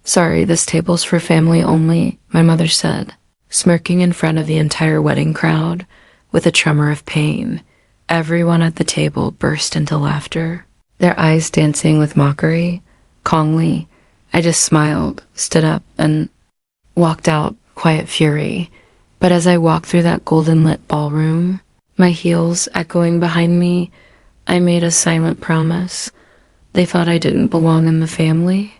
"Sorry, this table's for family only," my mother said, smirking in front of the entire wedding crowd with a tremor of pain. Everyone at the table burst into laughter, their eyes dancing with mockery. Calmly, I just smiled, stood up, and walked out, quiet fury. But as I walked through that golden-lit ballroom, my heels echoing behind me, I made a silent promise. They thought I didn't belong in the family.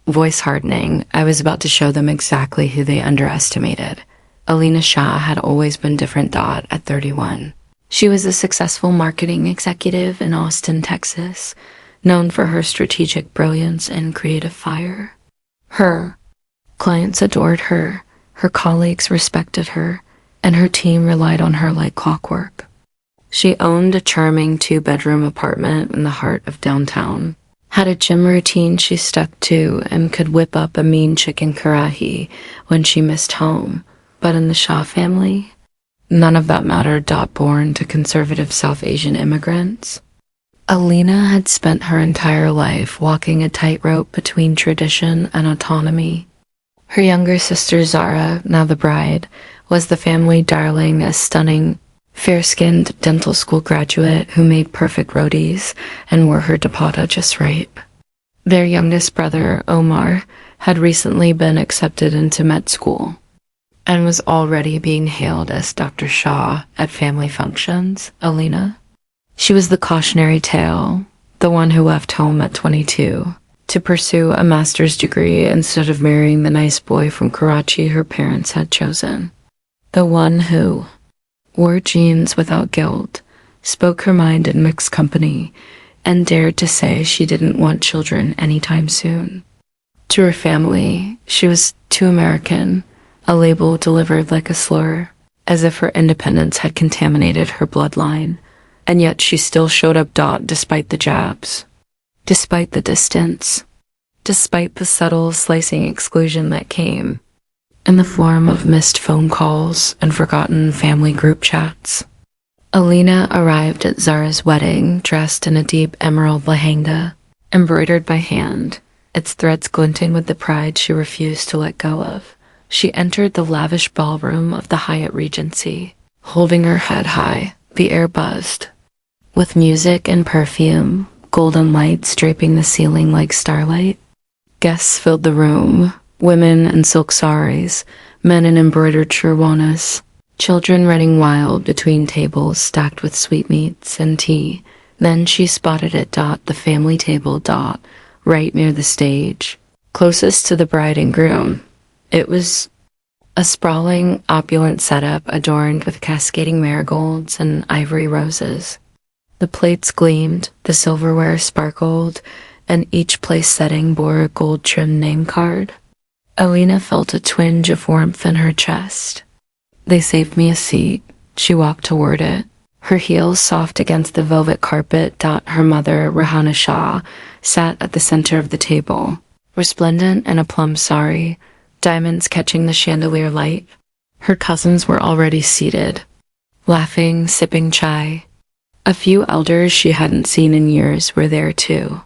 Voice hardening, I was about to show them exactly who they underestimated. Alina Shah had always been different. At 31. She was a successful marketing executive in Austin, Texas, known for her strategic brilliance and creative fire. Her clients adored her, her colleagues respected her, and her team relied on her like clockwork. She owned a charming 2-bedroom apartment in the heart of downtown, had a gym routine she stuck to, and could whip up a mean chicken karahi when she missed home. But in the Shah family, none of that mattered. Born to conservative South Asian immigrants, Alina had spent her entire life walking a tightrope between tradition and autonomy. Her younger sister Zara, now the bride, was the family darling, a stunning, fair-skinned dental school graduate who made perfect rotis and wore her dupatta just right. Their youngest brother, Omar, had recently been accepted into med school and was already being hailed as Dr. Shah at family functions. Alina, she was the cautionary tale, the one who left home at 22 to pursue a master's degree instead of marrying the nice boy from Karachi her parents had chosen. The one who wore jeans without guilt, spoke her mind in mixed company, and dared to say she didn't want children anytime soon. To her family, she was too American, a label delivered like a slur, as if her independence had contaminated her bloodline. And yet she still showed up. Despite the jabs, despite the distance, despite the subtle slicing exclusion that came in the form of missed phone calls and forgotten family group chats. Alina arrived at Zara's wedding dressed in a deep emerald lehenga, embroidered by hand, its threads glinting with the pride she refused to let go of. She entered the lavish ballroom of the Hyatt Regency, holding her head high. The air buzzed with music and perfume, golden lights draping the ceiling like starlight. Guests filled the room, women in silk saris, men in embroidered sherwanas, children running wild between tables stacked with sweetmeats and tea. Then she spotted it. The family table. Right near the stage, closest to the bride and groom. It was a sprawling, opulent setup adorned with cascading marigolds and ivory roses. The plates gleamed, the silverware sparkled, and each place setting bore a gold-trimmed name card. Alina felt a twinge of warmth in her chest. They saved me a seat. She walked toward it, her heels soft against the velvet carpet. Her mother, Rehana Shah, sat at the center of the table, resplendent in a plum sari, diamonds catching the chandelier light. Her cousins were already seated, laughing, sipping chai. A few elders she hadn't seen in years were there too.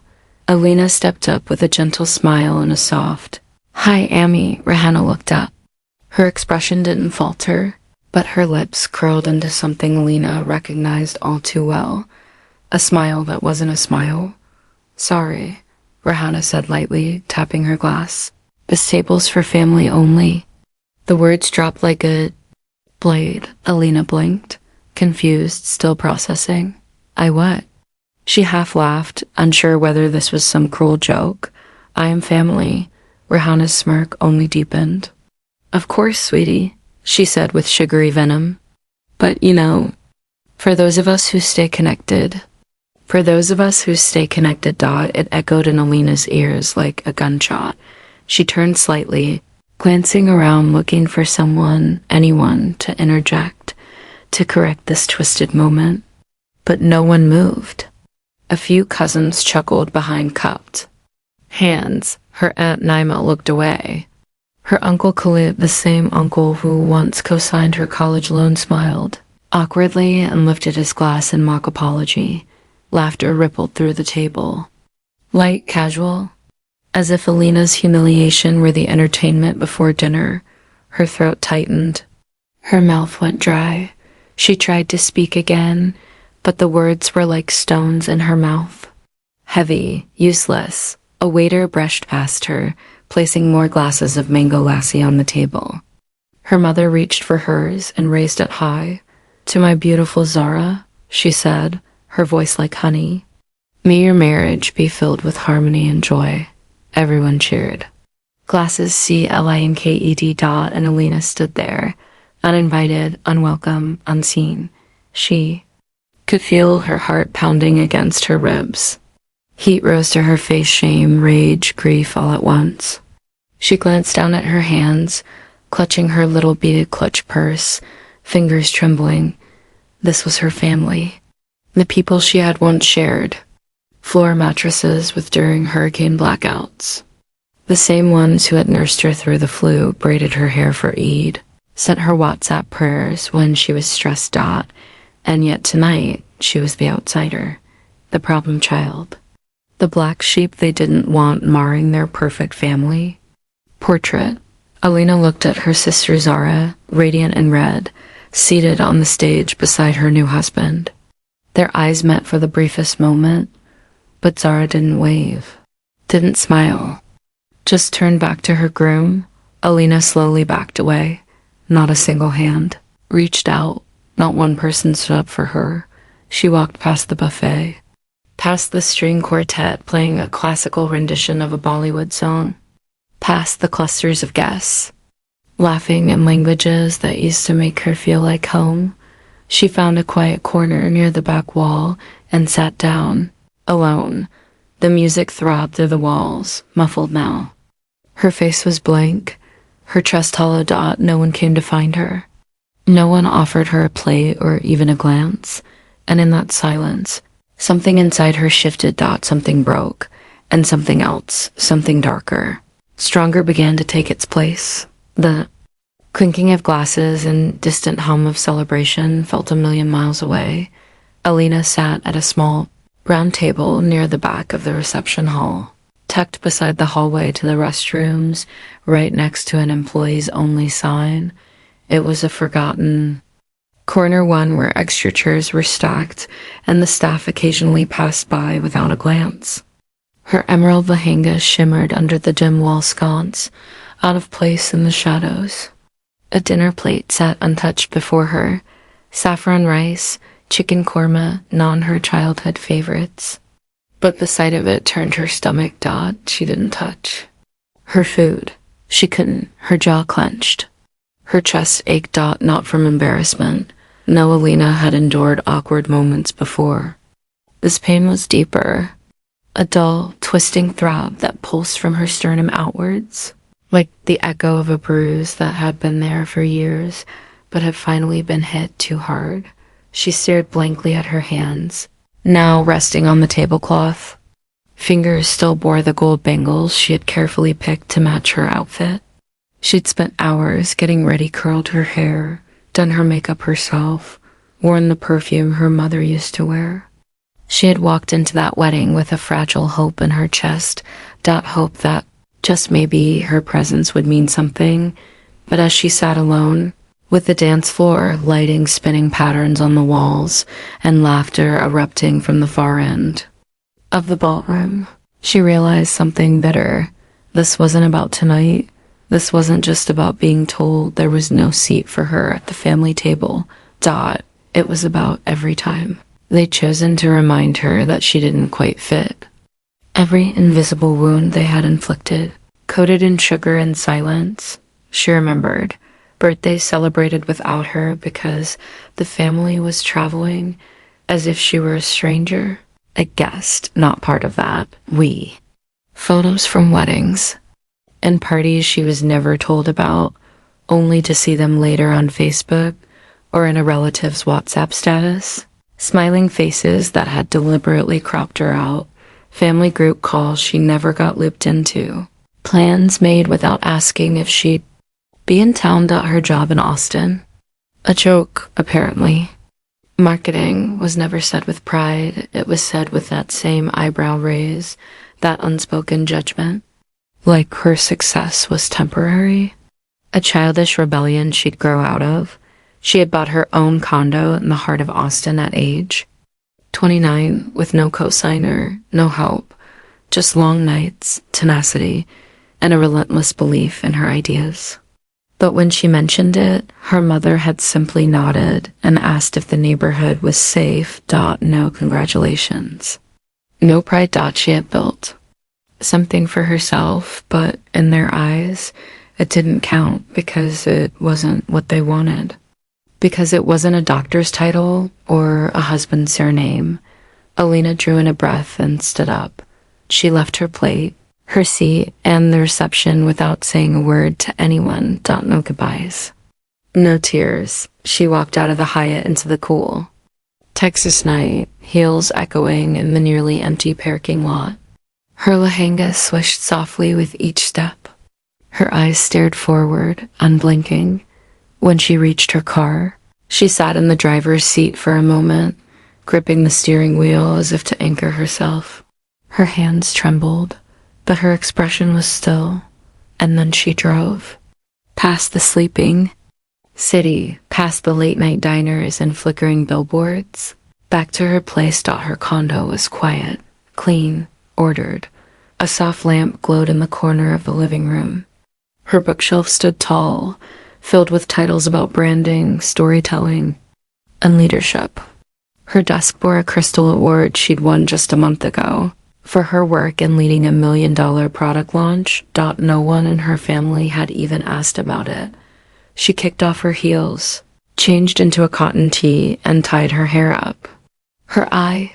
Alina stepped up with a gentle smile and a soft, "Hi, Amy." Rehana looked up. Her expression didn't falter, but her lips curled into something Alina recognized all too well. A smile that wasn't a smile. "Sorry," Rehana said lightly, tapping her glass. "This table's for family only." The words dropped like a blade. Alina blinked, confused, still processing. "I what?" She half laughed, unsure whether this was some cruel joke. "I am family." Rehana's smirk only deepened. "Of course, sweetie," she said with sugary venom. "But, for those of us who stay connected, it echoed in Alina's ears like a gunshot. She turned slightly, glancing around looking for someone, anyone, to interject, to correct this twisted moment. But no one moved. A few cousins chuckled behind cupped hands. Her Aunt Naima looked away. Her Uncle Khalid, the same uncle who once co-signed her college loan, smiled awkwardly and lifted his glass in mock apology. Laughter rippled through the table. Light, casual, As if Alina's humiliation were the entertainment before dinner, her throat tightened. Her mouth went dry. She tried to speak again, but the words were like stones in her mouth. Heavy, useless. A waiter brushed past her, placing more glasses of mango lassi on the table. Her mother reached for hers and raised it high. "To my beautiful Zara," she said, her voice like honey. "May your marriage be filled with harmony and joy." Everyone cheered. Glasses CLINKED. And Alina stood there, uninvited, unwelcome, unseen. She could feel her heart pounding against her ribs. Heat rose to her face, shame, rage, grief all at once. She glanced down at her hands, clutching her little beaded clutch purse, fingers trembling. This was her family. The people she had once shared. Floor mattresses with during hurricane blackouts. The same ones who had nursed her through the flu, braided her hair for Eid, sent her WhatsApp prayers when she was stressed out, and yet tonight she was the outsider, the problem child, the black sheep they didn't want marring their perfect family. Portrait. Alina looked at her sister Zara, radiant in red, seated on the stage beside her new husband. Their eyes met for the briefest moment, but Zara didn't wave, didn't smile, just turned back to her groom. Alina slowly backed away. Not a single hand reached out. Not one person stood up for her. She walked past the buffet, past the string quartet playing a classical rendition of a Bollywood song, past the clusters of guests, laughing in languages that used to make her feel like home. She found a quiet corner near the back wall and sat down, alone. The music throbbed through the walls, muffled now. Her face was blank, her chest hollow. No one came to find her. No one offered her a plate or even a glance, and in that silence, something inside her shifted. Something broke, and something else, something darker, stronger began to take its place. The clinking of glasses and distant hum of celebration felt a million miles away. Alina sat at a small, round table near the back of the reception hall, tucked beside the hallway to the restrooms, right next to an employees-only sign. It was a forgotten corner, one where extra chairs were stacked, and the staff occasionally passed by without a glance. Her emerald lehenga shimmered under the dim wall sconce, out of place in the shadows. A dinner plate sat untouched before her, saffron rice, chicken korma, her childhood favorites. But the sight of it turned her stomach. She didn't touch. Her food. She couldn't. Her jaw clenched. Her chest ached. Not from embarrassment. No, Alina had endured awkward moments before. This pain was deeper. A dull, twisting throb that pulsed from her sternum outwards, like the echo of a bruise that had been there for years, but had finally been hit too hard. She stared blankly at her hands, now resting on the tablecloth. Fingers still bore the gold bangles she had carefully picked to match her outfit. She'd spent hours getting ready, curled her hair, done her makeup herself, worn the perfume her mother used to wear. She had walked into that wedding with a fragile hope in her chest, hope that just maybe her presence would mean something. But as she sat alone, with the dance floor lighting spinning patterns on the walls and laughter erupting from the far end of the ballroom, she realized something bitter. This wasn't about tonight. This wasn't just about being told there was no seat for her at the family table. It was about every time they'd chosen to remind her that she didn't quite fit. Every invisible wound they had inflicted, coated in sugar and silence. She remembered birthdays celebrated without her because the family was traveling, as if she were a stranger, a guest, not part of that. Photos from weddings and parties she was never told about, only to see them later on Facebook or in a relative's WhatsApp status. Smiling faces that had deliberately cropped her out, family group calls she never got looped into, plans made without asking if she'd be in town. Her job in Austin. A joke, apparently. Marketing was never said with pride. It was said with that same eyebrow raise, that unspoken judgment. like her success was temporary. A childish rebellion she'd grow out of. She had bought her own condo in the heart of Austin at age 29, with no cosigner, no help, just long nights, tenacity, and a relentless belief in her ideas. But when she mentioned it, her mother had simply nodded and asked if the neighborhood was safe. No congratulations. No pride. She had built something for herself, but in their eyes, it didn't count because it wasn't what they wanted. Because it wasn't a doctor's title or a husband's surname. Alina drew in a breath and stood up. She left her plate, her seat, and the reception without saying a word to anyone. No goodbyes. No tears. She walked out of the Hyatt into the cool Texas night, heels echoing in the nearly empty parking lot. Her lehenga swished softly with each step. Her eyes stared forward, unblinking. When she reached her car, she sat in the driver's seat for a moment, gripping the steering wheel as if to anchor herself. Her hands trembled, but her expression was still, and then she drove. Past the sleeping city, past the late-night diners and flickering billboards, back to her place. Her condo was quiet, clean, ordered. A soft lamp glowed in the corner of the living room. Her bookshelf stood tall, filled with titles about branding, storytelling, and leadership. Her desk bore a crystal award she'd won just a month ago for her work in leading $1 million product launch. No one in her family had even asked about it. She kicked off her heels, changed into a cotton tee, and tied her hair up. Her eye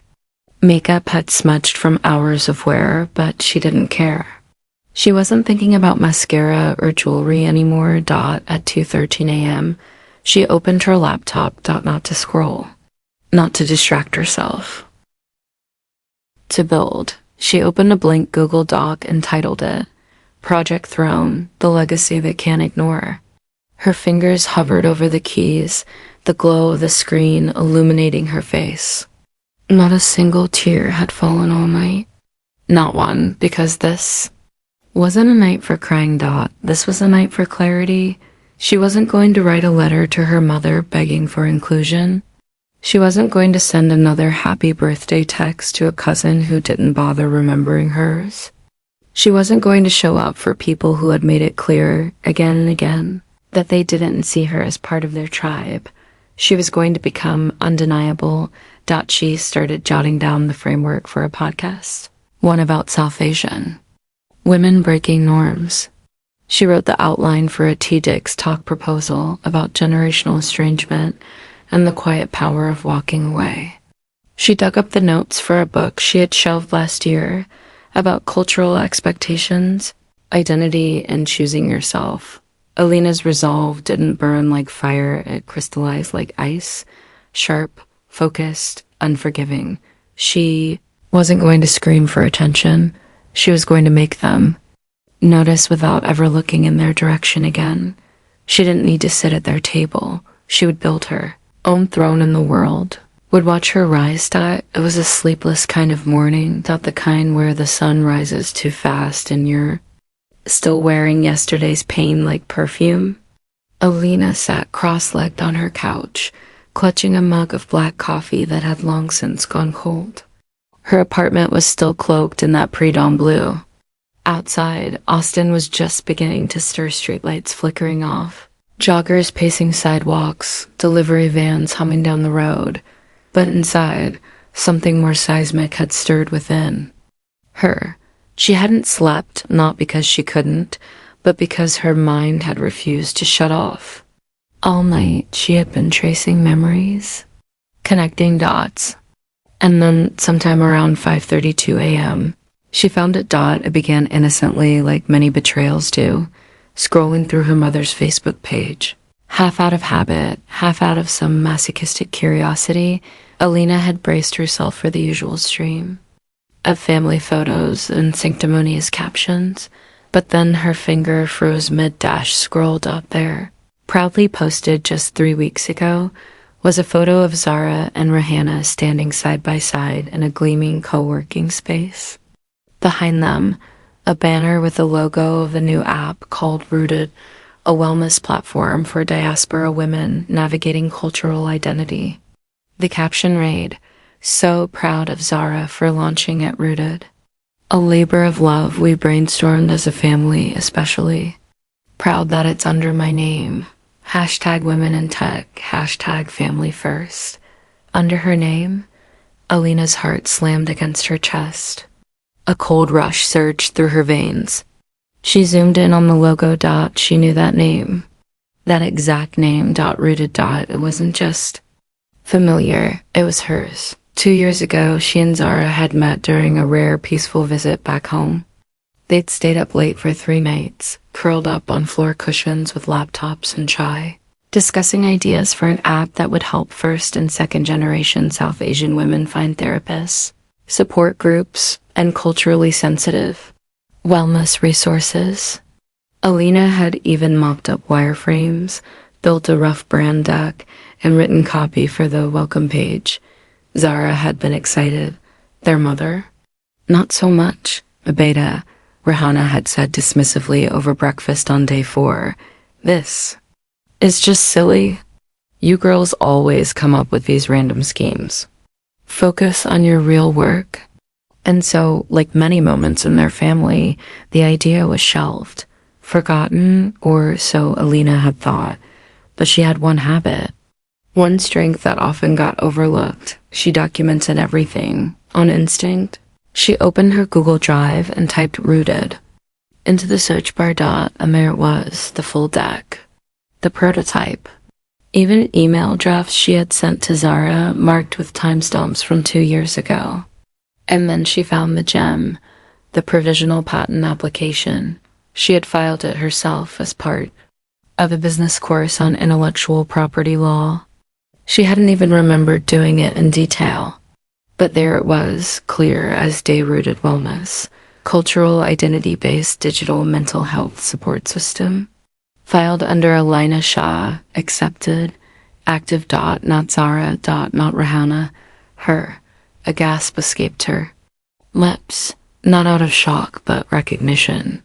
makeup had smudged from hours of wear, but she didn't care. She wasn't thinking about mascara or jewelry anymore. At 2:13 a.m., she opened her laptop. Not to scroll, not to distract herself. To build. She opened a blank Google Doc and titled it, Project Throne, the Legacy They Can't Ignore. Her fingers hovered over the keys, the glow of the screen illuminating her face. Not a single tear had fallen all night. Not one, because this wasn't a night for crying. This was a night for clarity. She wasn't going to write a letter to her mother begging for inclusion. She wasn't going to send another happy birthday text to a cousin who didn't bother remembering hers. She wasn't going to show up for people who had made it clear again and again that they didn't see her as part of their tribe. She was going to become undeniable. She started jotting down the framework for a podcast, one about South Asian women breaking norms. She wrote the outline for a TEDx talk proposal about generational estrangement and the quiet power of walking away. She dug up the notes for a book she had shelved last year about cultural expectations, identity, and choosing yourself. Alina's resolve didn't burn like fire, it crystallized like ice, sharp, focused, unforgiving. She wasn't going to scream for attention. She was going to make them notice without ever looking in their direction again. She didn't need to sit at their table. She would build her own throne in the world, would watch her rise. It was a sleepless kind of morning, the kind where the sun rises too fast and you're still wearing yesterday's pain like perfume. Alina sat cross-legged on her couch, clutching a mug of black coffee that had long since gone cold. Her apartment was still cloaked in that pre-dawn blue. Outside, Austin was just beginning to stir, streetlights flickering off. Joggers pacing sidewalks, delivery vans humming down the road. But inside, something more seismic had stirred within her. She hadn't slept, not because she couldn't, but because her mind had refused to shut off. All night, she had been tracing memories, connecting dots. And then, sometime around 5:32 a.m., she found it. It began innocently, like many betrayals do, scrolling through her mother's Facebook page. Half out of habit, half out of some masochistic curiosity, Alina had braced herself for the usual stream of family photos and sanctimonious captions, but then her finger froze mid-dash. Scrolled up there. Proudly posted just 3 weeks ago was a photo of Zara and Rihanna standing side by side in a gleaming co-working space. Behind them, a banner with the logo of the new app called Rooted, a wellness platform for diaspora women navigating cultural identity. The caption read, "So proud of Zara for launching at Rooted. A labor of love we brainstormed as a family, especially. Proud that it's under my name. Hashtag women in tech, hashtag family first." Under her name, Alina's heart slammed against her chest. A cold rush surged through her veins. She zoomed in on the logo. She knew that name. That exact name. Rooted. It wasn't just familiar, it was hers. 2 years ago, she and Zara had met during a rare, peaceful visit back home. They'd stayed up late for 3 nights, curled up on floor cushions with laptops and chai, discussing ideas for an app that would help first and second generation South Asian women find therapists, support groups, and culturally sensitive wellness resources. Alina had even mopped up wireframes, built a rough brand deck, and written copy for the welcome page. Zara had been excited. Their mother? Not so much. Beta, Rihanna had said dismissively over breakfast on day 4. This is just silly. You girls always come up with these random schemes. Focus on your real work. And so, like many moments in their family, the idea was shelved, forgotten, or so Alina had thought. But she had one habit, one strength that often got overlooked. She documented everything, on instinct. She opened her Google Drive and typed Rooted. Into the search bar. And there it was, the full deck. The prototype. Even email drafts she had sent to Zara marked with timestamps from 2 years ago. And then she found the gem, the provisional patent application. She had filed it herself as part of a business course on intellectual property law. She hadn't even remembered doing it in detail. But there it was, clear as day-rooted wellness, cultural identity-based digital mental health support system. Filed under Alina Shah, accepted, active. Not Zara. Not Rihanna. Her. A gasp escaped her lips, not out of shock, but recognition.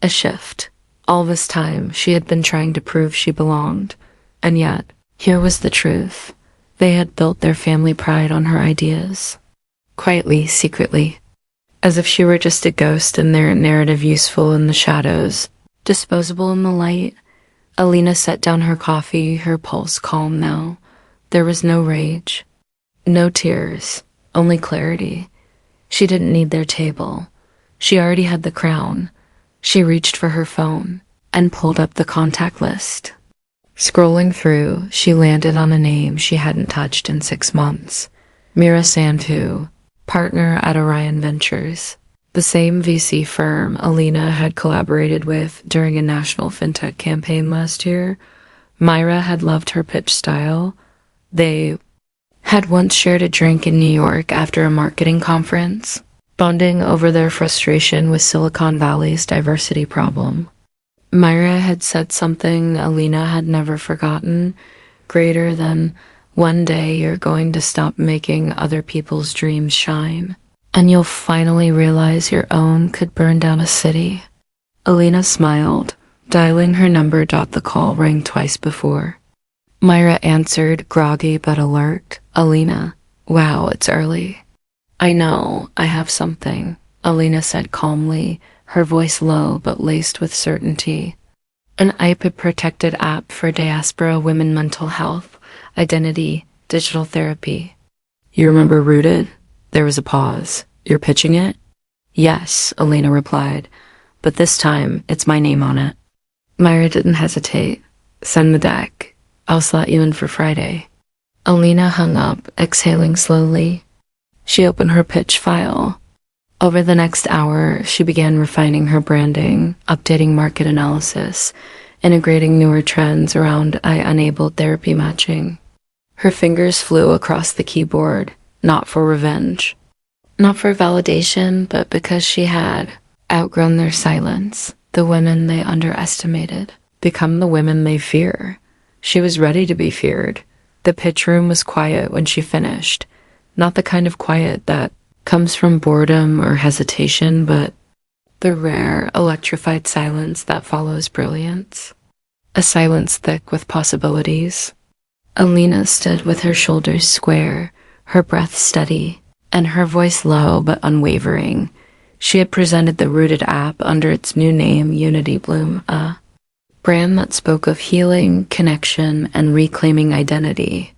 A shift. All this time, she had been trying to prove she belonged. And yet, here was the truth. They had built their family pride on her ideas. Quietly, secretly. As if she were just a ghost in their narrative, useful in the shadows, disposable in the light. Alina set down her coffee, her pulse calm now. There was no rage. No tears. Only clarity. She didn't need their table. She already had the crown. She reached for her phone and pulled up the contact list. Scrolling through, she landed on a name she hadn't touched in 6 months. Mira Sandhu, partner at Orion Ventures, the same VC firm Alina had collaborated with during a national fintech campaign last year. Myra had loved her pitch style. They had once shared a drink in New York after a marketing conference, bonding over their frustration with Silicon Valley's diversity problem. Myra had said something Alina had never forgotten, greater than, "One day you're going to stop making other people's dreams shine, and you'll finally realize your own could burn down a city." Alina smiled, dialing her number. The call rang twice before. Myra answered, groggy but alert. "Alina, wow, it's early." "I know, I have something," Alina said calmly, her voice low but laced with certainty. "An IPA-protected app for diaspora women mental health, identity, digital therapy." "You remember Rooted?" There was a pause. "You're pitching it?" "Yes," Alina replied, "but this time it's my name on it." Myra didn't hesitate. "Send the deck. I'll slot you in for Friday." Alina hung up, exhaling slowly. She opened her pitch file. Over the next hour, she began refining her branding, updating market analysis, integrating newer trends around AI-enabled therapy matching. Her fingers flew across the keyboard, not for revenge. Not for validation, but because she had outgrown their silence, the women they underestimated, become the women they fear. She was ready to be feared. The pitch room was quiet when she finished. Not the kind of quiet that comes from boredom or hesitation, but the rare, electrified silence that follows brilliance. A silence thick with possibilities. Alina stood with her shoulders square, her breath steady, and her voice low but unwavering. She had presented the rooted app under its new name, Unity Bloom, a brand that spoke of healing, connection, and reclaiming identity.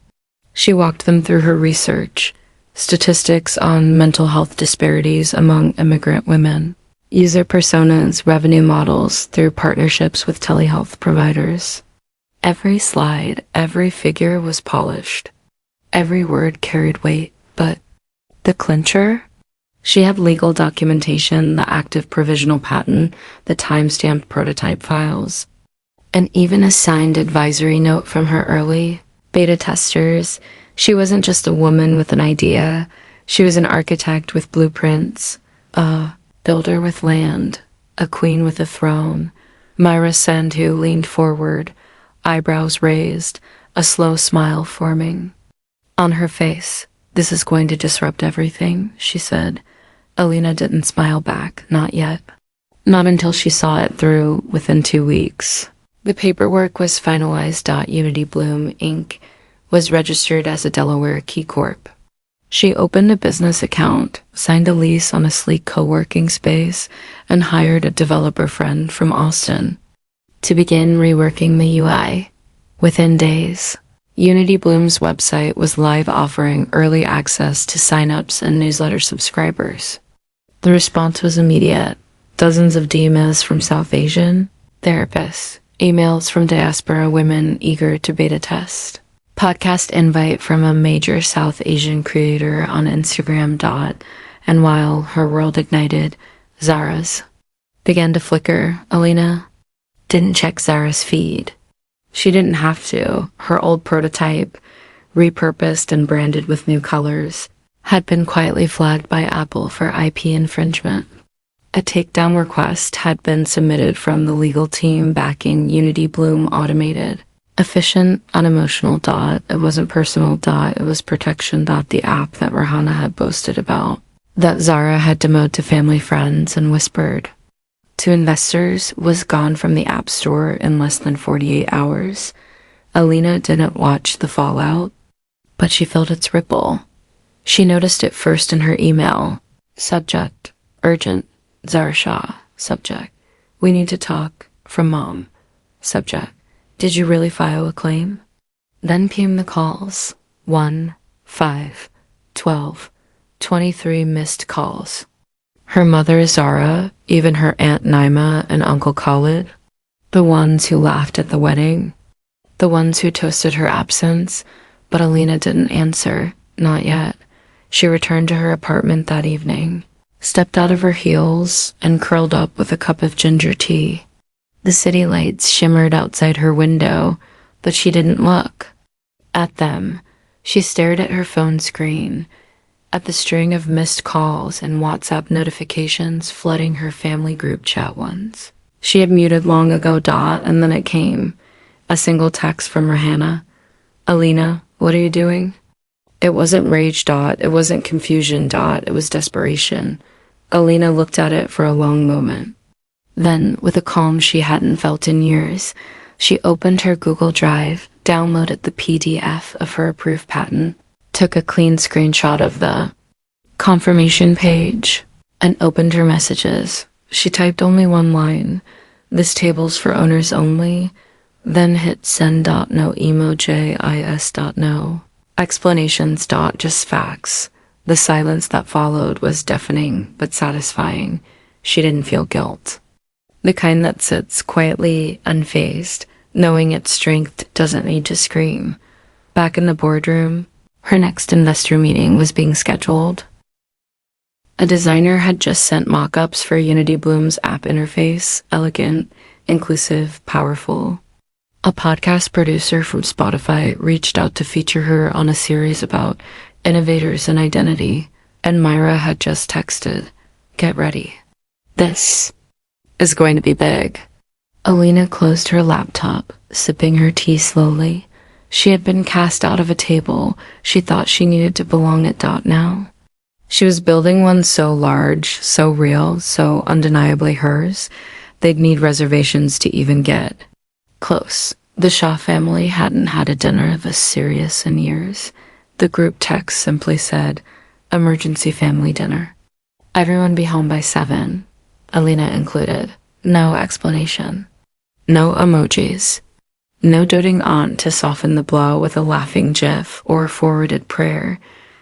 She walked them through her research, statistics on mental health disparities among immigrant women, user personas, revenue models through partnerships with telehealth providers. Every slide, every figure was polished. Every word carried weight, but the clincher? She had legal documentation, the active provisional patent, the time-stamped prototype files, and even a signed advisory note from her early beta testers. She wasn't just a woman with an idea. She was an architect with blueprints, a builder with land, a queen with a throne. Myra Sandhu leaned forward, eyebrows raised, a slow smile forming on her face. "This is going to disrupt everything," she said. Alina didn't smile back, not yet. Not until she saw it through within 2 weeks. The paperwork was finalized. Unity Bloom, Inc. was registered as a Delaware Key Corp. She opened a business account, signed a lease on a sleek co-working space, and hired a developer friend from Austin to begin reworking the UI. Within days, Unity Bloom's website was live, offering early access to signups and newsletter subscribers. The response was immediate. Dozens of DMs from South Asian therapists, emails from diaspora women eager to beta test, podcast invite from a major South Asian creator on Instagram. And while her world ignited, Zara's began to flicker. Alina didn't check Zara's feed. She didn't have to. Her old prototype, repurposed and branded with new colors, had been quietly flagged by Apple for IP infringement. A takedown request had been submitted from the legal team backing Unity Bloom Automated. Efficient, unemotional. It wasn't personal. It was protection. The app that Rahana had boasted about, that Zara had demoted to family friends and whispered to investors, was gone from the App Store in less than 48 hours. Alina didn't watch the fallout, but she felt its ripple. She noticed it first in her email. Subject: urgent. Zara Shah. Subject: we need to talk. From mom. Subject: did you really file a claim? Then came the calls. 1, 5, 12, 23 missed calls. Her mother Zara, even her Aunt Naima and Uncle Khalid, the ones who laughed at the wedding, the ones who toasted her absence, but Alina didn't answer, not yet. She returned to her apartment that evening, stepped out of her heels, and curled up with a cup of ginger tea. The city lights shimmered outside her window, but she didn't look at them. She stared at her phone screen, at the string of missed calls and WhatsApp notifications flooding her family group chat ones. She had muted long ago. And then it came. A single text from Rahana. Alina, what are you doing? It wasn't rage. It wasn't confusion. It was desperation. Alina looked at it for a long moment. Then, with a calm she hadn't felt in years, she opened her Google Drive, downloaded the PDF of her approved patent, took a clean screenshot of the confirmation page, and opened her messages. She typed only one line: "This table's for owners only," then hit send. No emoji is. No explanations. Just facts. The silence that followed was deafening but satisfying. She didn't feel guilt. The kind that sits quietly, unfazed, knowing its strength doesn't need to scream. Back in the boardroom, her next investor meeting was being scheduled. A designer had just sent mock-ups for Unity Bloom's app interface, elegant, inclusive, powerful. A podcast producer from Spotify reached out to feature her on a series about innovators and identity, and Myra had just texted, "Get ready. This is going to be big." Alina closed her laptop, sipping her tea slowly. She had been cast out of a table she thought she needed to belong at. Now She was building one so large, so real, so undeniably hers, they'd need reservations to even get close. The Shaw family hadn't had a dinner this serious in years. The group text simply said, "Emergency family dinner. Everyone be home by 7, Alina included. No explanation. No emojis. No doting aunt to soften the blow with a laughing gif or a forwarded prayer.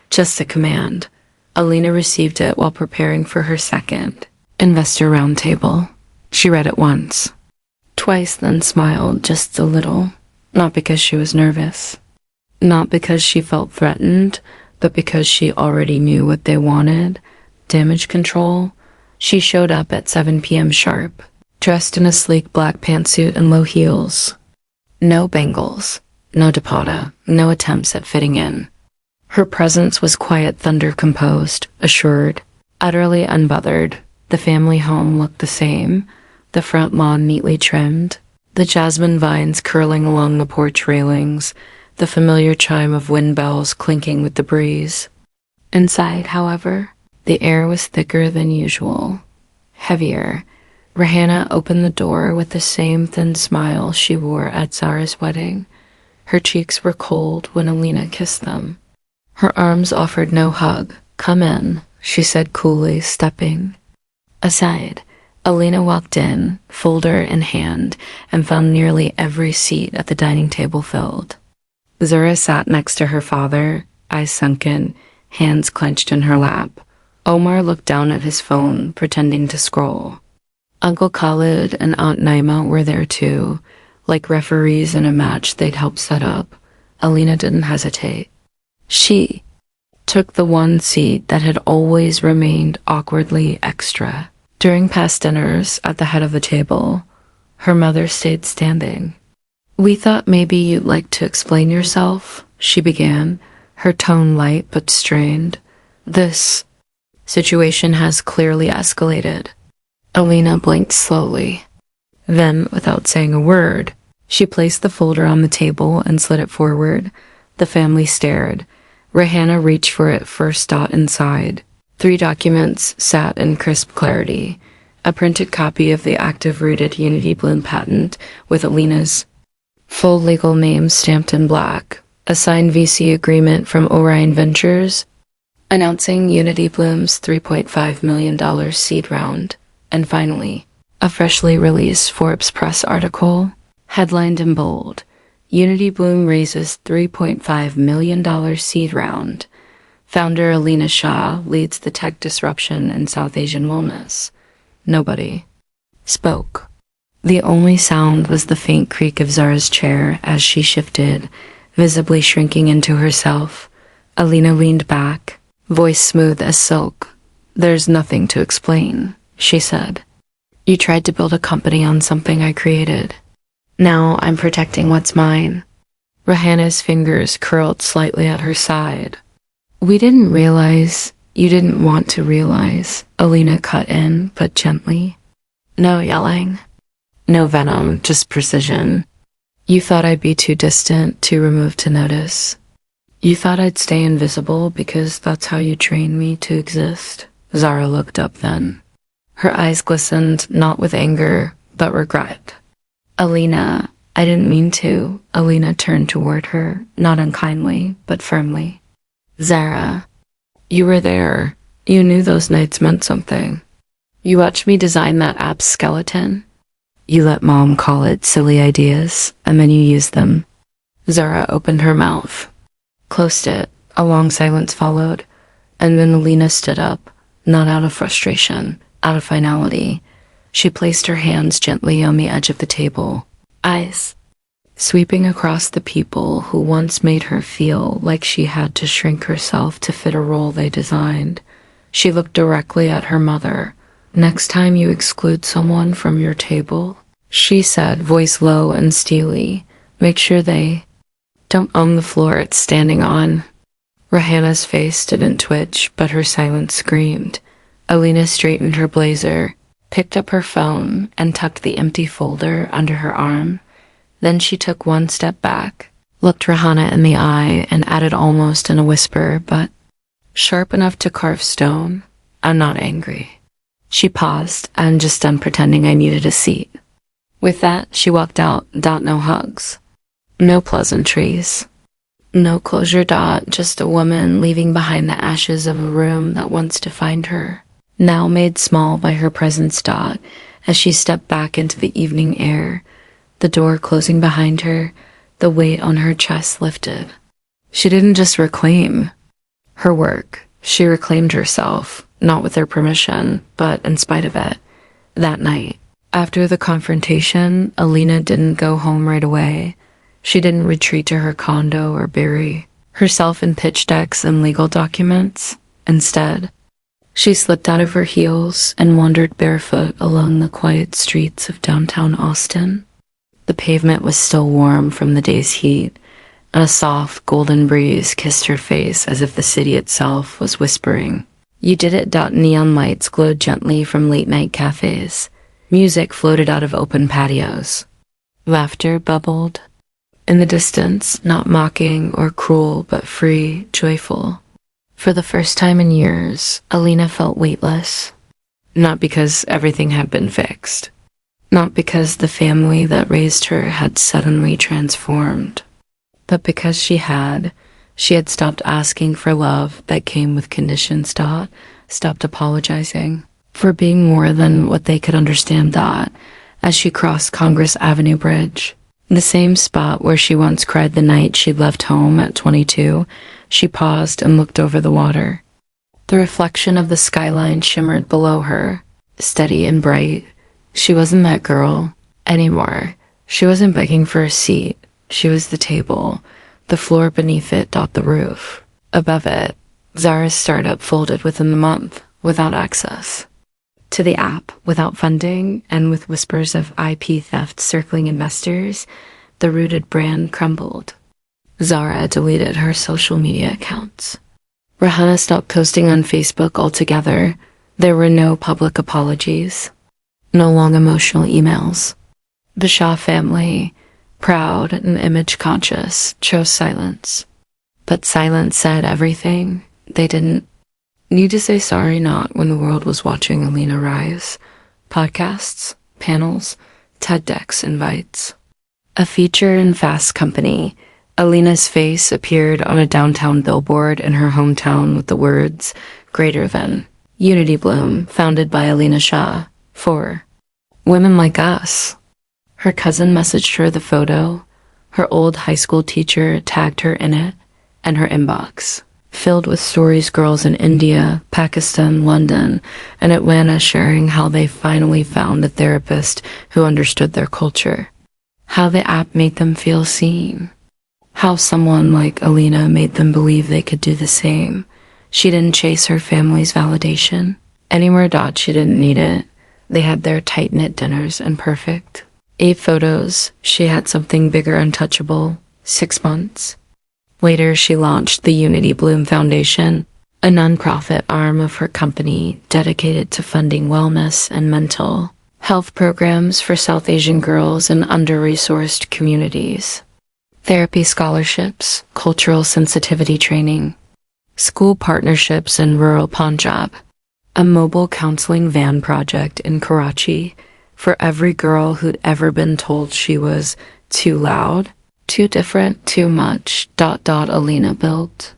Just a command. Alina received it while preparing for her second investor roundtable. She read it once. Twice, then smiled just a little. Not because she was nervous. Not because she felt threatened, but because she already knew what they wanted. Damage control. She showed up at 7 p.m. sharp, dressed in a sleek black pantsuit and low heels. No bangles, no dupatta, no attempts at fitting in. Her presence was quiet thunder composed, assured, utterly unbothered. The family home looked the same, the front lawn neatly trimmed, the jasmine vines curling along the porch railings, the familiar chime of wind bells clinking with the breeze. Inside, however, the air was thicker than usual, heavier. Rihanna opened the door with the same thin smile she wore at Zara's wedding. Her cheeks were cold when Alina kissed them. Her arms offered no hug. "Come in," she said coolly, stepping aside. Alina walked in, folder in hand, and found nearly every seat at the dining table filled. Zara sat next to her father, eyes sunken, hands clenched in her lap. Omar looked down at his phone, pretending to scroll. Uncle Khalid and Aunt Naima were there too, like referees in a match they'd helped set up. Alina didn't hesitate. She took the one seat that had always remained awkwardly extra. During past dinners, at the head of the table, her mother stayed standing. "We thought maybe you'd like to explain yourself," she began, her tone light but strained. "This situation has clearly escalated." Alina blinked slowly. Then, without saying a word, she placed the folder on the table and slid it forward. The family stared. Rihanna reached for it first dot inside. 3 documents sat in crisp clarity. A printed copy of the active-rooted Unity Bloom patent with Alina's full legal name stamped in black. A signed VC agreement from Orion Ventures announcing Unity Bloom's $3.5 million seed round. And finally, a freshly released Forbes Press article, headlined in bold, "Unity Bloom raises $3.5 million seed round. Founder Alina Shah leads the tech disruption in South Asian wellness." Nobody spoke. The only sound was the faint creak of Zara's chair as she shifted, visibly shrinking into herself. Alina leaned back, voice smooth as silk. "There's nothing to explain," she said. "You tried to build a company on something I created. Now I'm protecting what's mine." Rihanna's fingers curled slightly at her side. "We didn't realize you didn't want to realize," Alina cut in, but gently. "No yelling. No venom, just precision. You thought I'd be too distant, too removed to notice. You thought I'd stay invisible because that's how you trained me to exist." Zara looked up then. Her eyes glistened, not with anger, but regret. "Alina, I didn't mean to." Alina turned toward her, not unkindly, but firmly. "Zara, you were there. You knew those nights meant something. You watched me design that app's skeleton. You let Mom call it silly ideas, and then you used them." Zara opened her mouth, closed it. A long silence followed, and then Alina stood up, not out of frustration, out of finality. She placed her hands gently on the edge of the table, eyes sweeping across the people who once made her feel like she had to shrink herself to fit a role they designed. She looked directly at her mother. "Next time you exclude someone from your table," she said, voice low and steely, "make sure they don't own the floor it's standing on." Rihanna's face didn't twitch, but her silence screamed. Alina straightened her blazer, picked up her phone, and tucked the empty folder under her arm. Then she took one step back, looked Rihanna in the eye, and added almost in a whisper, "But sharp enough to carve stone. I'm not angry. She paused. I'm just done pretending I needed a seat. With that, she walked out. No hugs. No pleasantries. No closure. Just a woman leaving behind the ashes of a room that once defined her, now made small by her presence. As she stepped back into the evening air, the door closing behind her, the weight on her chest lifted. She didn't just reclaim her work. She reclaimed herself, not with her permission, but in spite of it. That night, after the confrontation, Alina didn't go home right away. She didn't retreat to her condo or bury herself in pitch decks and legal documents. Instead, she slipped out of her heels and wandered barefoot along the quiet streets of downtown Austin. The pavement was still warm from the day's heat, and a soft, golden breeze kissed her face as if the city itself was whispering, "You did it." Neon lights glowed gently from late-night cafes. Music floated out of open patios. Laughter bubbled in the distance, not mocking or cruel, but free, joyful. For the first time in years, Alina felt weightless. Not because everything had been fixed. Not because the family that raised her had suddenly transformed. But because she had stopped asking for love that came with conditions. Stopped apologizing for being more than what they could understand. As she crossed Congress Avenue Bridge, the same spot where she once cried the night she'd left home at 22, she paused and looked over the water. The reflection of the skyline shimmered below her, steady and bright. She wasn't that girl anymore. She wasn't begging for a seat. She was the table, the floor beneath it. The roof. Above it, Zara's startup folded within the month, without access to the app, without funding, and with whispers of IP theft circling investors. The rooted brand crumbled. Zara deleted her social media accounts. Rahana stopped posting on Facebook altogether. There were no public apologies, no long emotional emails. The Shah family, proud and image-conscious, chose silence. But silence said everything. They didn't need to say sorry, not when the world was watching Alina rise. Podcasts, panels, TEDx invites. A feature in Fast Company. Alina's face appeared on a downtown billboard in her hometown with the words, "Greater Than." Unity Bloom, founded by Alina Shah, for women like us. Her cousin messaged her the photo. Her old high school teacher tagged her in it, and her inbox filled with stories, girls in India, Pakistan, London, and Atlanta sharing how they finally found a therapist who understood their culture. How the app made them feel seen. How someone like Alina made them believe they could do the same. She didn't chase her family's validation anymore. She didn't need it. They had their tight-knit dinners and perfect 8 photos. She had something bigger, untouchable. 6 months later, she launched the Unity Bloom Foundation, a nonprofit arm of her company dedicated to funding wellness and mental health programs for South Asian girls in under-resourced communities. Therapy scholarships, cultural sensitivity training, school partnerships in rural Punjab, a mobile counseling van project in Karachi for every girl who'd ever been told she was too loud, too different, too much. Alina built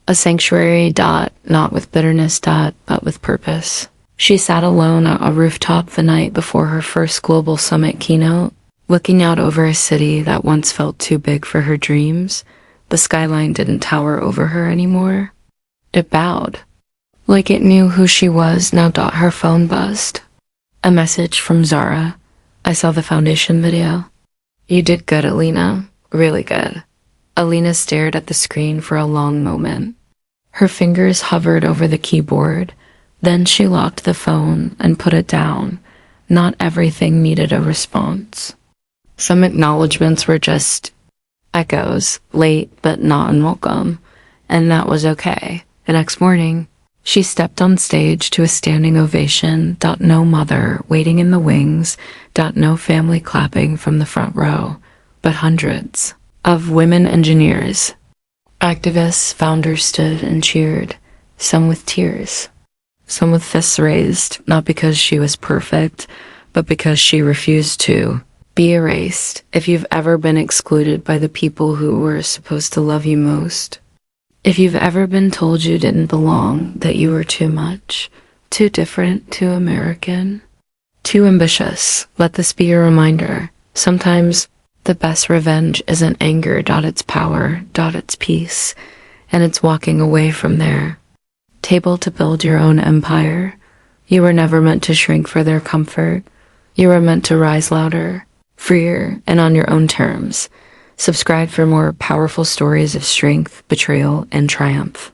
a sanctuary. Not with bitterness. But with purpose. She sat alone at a rooftop the night before her first global summit keynote, looking out over a city that once felt too big for her dreams. The skyline didn't tower over her anymore. It bowed, like it knew who she was now. Her phone buzzed. A message from Zara. "I saw the foundation video. You did good, Alina. Really good." Alina stared at the screen for a long moment. Her fingers hovered over the keyboard. Then she locked the phone and put it down. Not everything needed a response. Some acknowledgements were just echoes, late but not unwelcome, and that was okay. The next morning, she stepped on stage to a standing ovation. No mother waiting in the wings. No family clapping from the front row, but hundreds of women engineers. Activists, founders stood and cheered. some with tears, some with fists raised, not because she was perfect, but because she refused to be erased. If you've ever been excluded by the people who were supposed to love you most, if you've ever been told you didn't belong, that you were too much, too different, too American, too ambitious, let this be a reminder. Sometimes the best revenge isn't anger, it's power, it's peace, and it's walking away from there. Able to build your own empire. You were never meant to shrink for their comfort. You were meant to rise louder, freer, and on your own terms. Subscribe for more powerful stories of strength, betrayal, and triumph.